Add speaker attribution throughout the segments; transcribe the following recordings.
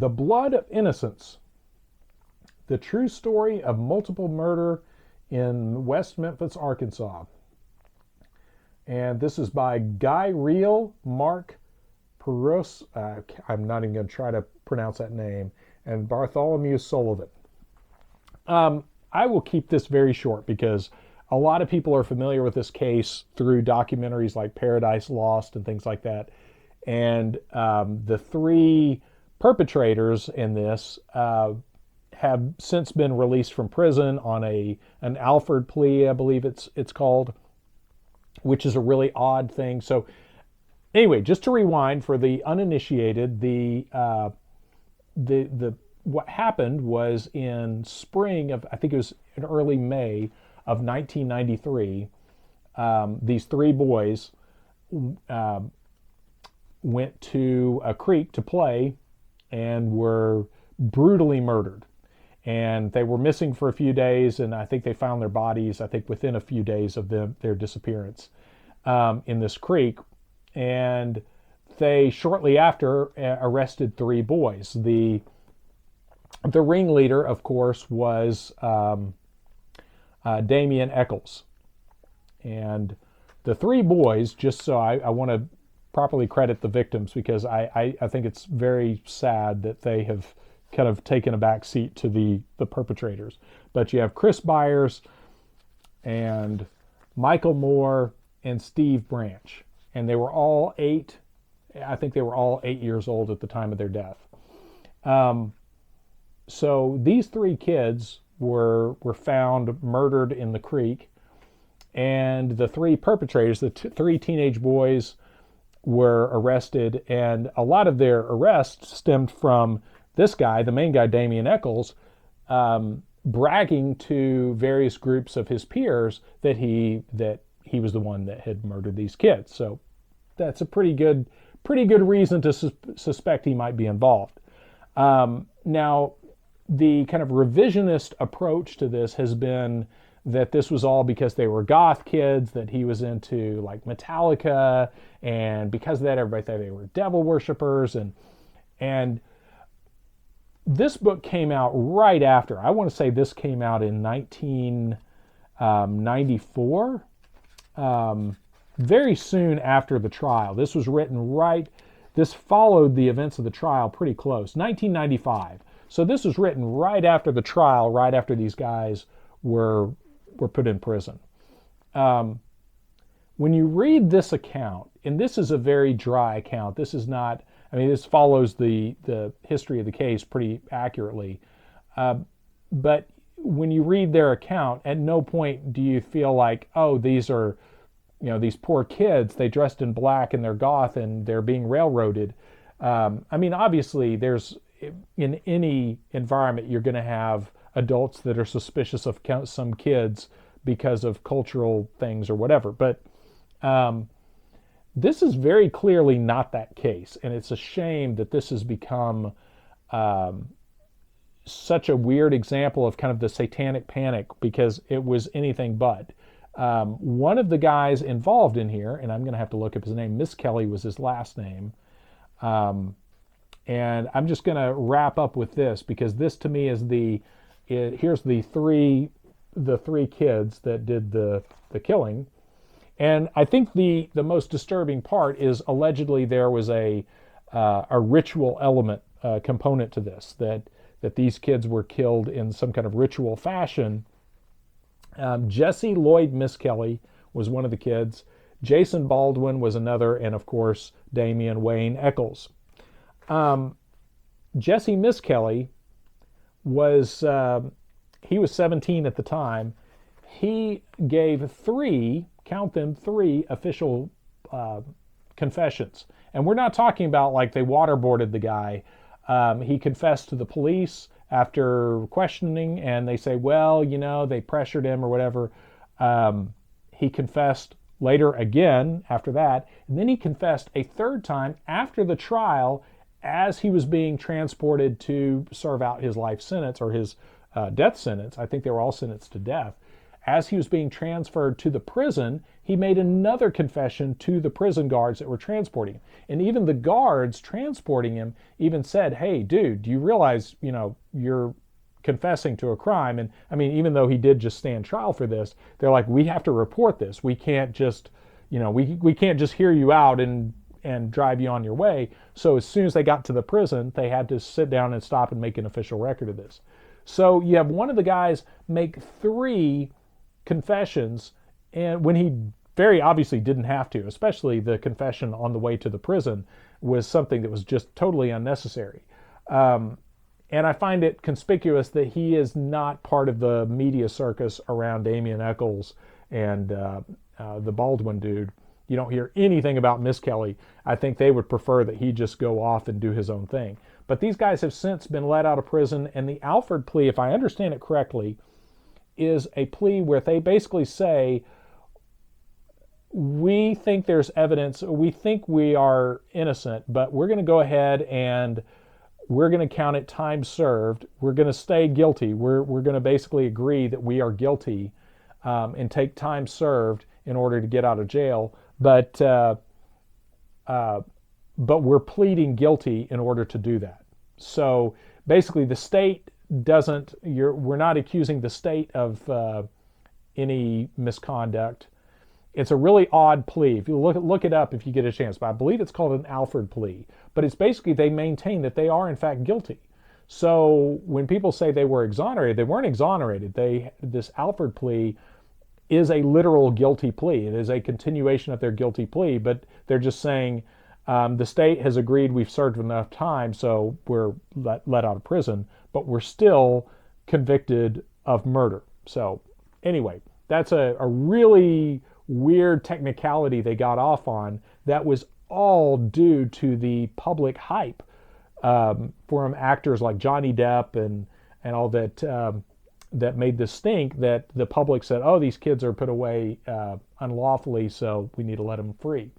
Speaker 1: The Blood of Innocence, the true story of multiple murder in West Memphis, Arkansas. And this is by Guy Reel, Marc I'm not even going to try to pronounce that name, and Bartholomew Sullivan. I will keep this very short because a lot of people are familiar with this case through documentaries like Paradise Lost and things like that. And the three perpetrators in this have since been released from prison on an Alford plea, I believe it's called, which is a really odd thing. So anyway, just to rewind for the uninitiated, the what happened was in spring of, I think it was in early May of 1993, these three boys went to a creek to play and were brutally murdered. And they were missing for a few days, and I think they found their bodies, I think within a few days of their disappearance in this creek. And they shortly after arrested three boys. The ringleader, of course, was Damien Eccles. And the three boys, just so I want to properly credit the victims, because I think it's very sad that they have kind of taken a back seat to the perpetrators. But you have Chris Byers and Michael Moore and Steve Branch. And they were all 8 years old at the time of their death. So these three kids were found murdered in the creek, and the three perpetrators, the three teenage boys, were arrested, and a lot of their arrests stemmed from this guy, the main guy, Damien Eccles, bragging to various groups of his peers that he was the one that had murdered these kids. So that's a pretty good reason to suspect he might be involved. Now, the kind of revisionist approach to this has been that this was all because they were goth kids, that he was into like Metallica, and because of that everybody thought they were devil worshippers, and this book came out right after. I want to say this came out in 1994, very soon after the trial. This was written this followed the events of the trial pretty close, 1995. So this was written right after the trial, right after these guys were put in prison. When you read this account, and this is a very dry account, this is not, this follows the history of the case pretty accurately. But when you read their account, at no point do you feel like, oh, these are, these poor kids, they dressed in black and they're goth and they're being railroaded. Obviously there's, in any environment, you're going to have adults that are suspicious of some kids because of cultural things or whatever. But this is very clearly not that case. And it's a shame that this has become such a weird example of kind of the satanic panic, because it was anything but. One of the guys involved in here, and I'm going to have to look up his name, Miss Kelly was his last name. And I'm just going to wrap up with this, because this to me is here's the three kids that did the killing. And I think the most disturbing part is allegedly there was a ritual element component to this, that these kids were killed in some kind of ritual fashion. Jesse Lloyd Miskelly was one of the kids. Jason Baldwin was another, and of course Damien Wayne Eccles. Jesse Miskelly was he was 17 at the time. He gave three official confessions. And we're not talking about like they waterboarded the guy. He confessed to the police after questioning, and they say, well, they pressured him or whatever. He confessed later again after that, and then he confessed a third time after the trial as he was being transported to serve out his life sentence or his death sentence. I think they were all sentenced to death. as he was being transferred to the prison, he made another confession to the prison guards that were transporting him. And even the guards transporting him even said, hey, dude, do you realize, you're confessing to a crime? And I mean, even though he did just stand trial for this, they're like, we have to report this. We can't just, we can't just hear you out and drive you on your way. So as soon as they got to the prison, they had to sit down and stop and make an official record of this. So you have one of the guys make 3 confessions, and when he very obviously didn't have to, especially the confession on the way to the prison was something that was just totally unnecessary. And I find it conspicuous that he is not part of the media circus around Damien Eccles and the Baldwin dude. You don't hear anything about Miss Kelly. I think they would prefer that he just go off and do his own thing. But these guys have since been let out of prison, and the Alford plea, if I understand it correctly, is a plea where they basically say, we think there's evidence, we think we are innocent, but we're going to go ahead and we're going to count it time served. We're going to stay guilty. We're going to basically agree that we are guilty and take time served in order to get out of jail. But we're pleading guilty in order to do that. So basically the state we're not accusing the state of any misconduct. It's a really odd plea. If you look it up if you get a chance, but I believe it's called an Alford plea. But it's basically they maintain that they are in fact guilty. So when people say they were exonerated, they weren't exonerated. This Alford plea is a literal guilty plea. It is a continuation of their guilty plea, but they're just saying the state has agreed we've served enough time, so we're let out of prison, but we're still convicted of murder. So anyway, that's a really weird technicality they got off on that was all due to the public hype from actors like Johnny Depp and all that that made this stink, that the public said, oh, these kids are put away unlawfully, so we need to let them free.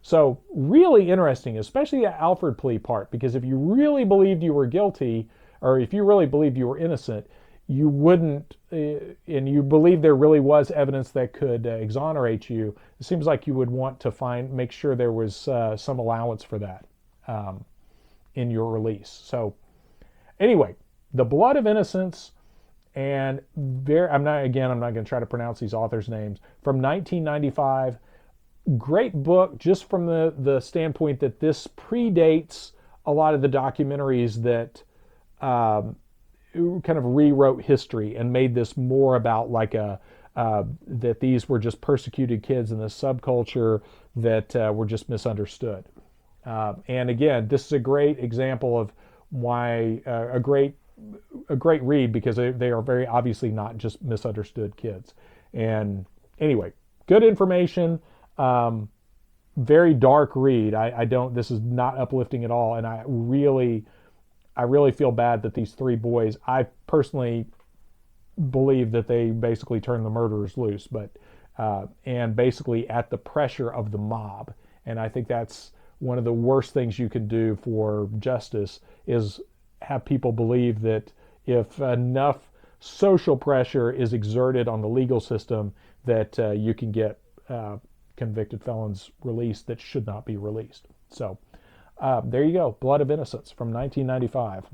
Speaker 1: So really interesting, especially the Alford plea part, because if you really believed you were guilty, or if you really believed you were innocent, you wouldn't, and you believe there really was evidence that could exonerate you, it seems like you would want to make sure there was some allowance for that in your release. So anyway, the blood of innocence, and I'm not going to try to pronounce these authors' names, from 1995. Great book, just from the standpoint that this predates a lot of the documentaries that kind of rewrote history and made this more about like that these were just persecuted kids in this subculture that were just misunderstood. And again, this is a great example of why a great read, because they are very obviously not just misunderstood kids. And anyway, good information. Very dark read. This is not uplifting at all. And I really feel bad that these 3 boys, I personally believe that they basically turned the murderers loose, but and basically at the pressure of the mob. And I think that's one of the worst things you can do for justice, is have people believe that if enough social pressure is exerted on the legal system, that you can get convicted felons released that should not be released. So there you go, Blood of Innocence from 1995.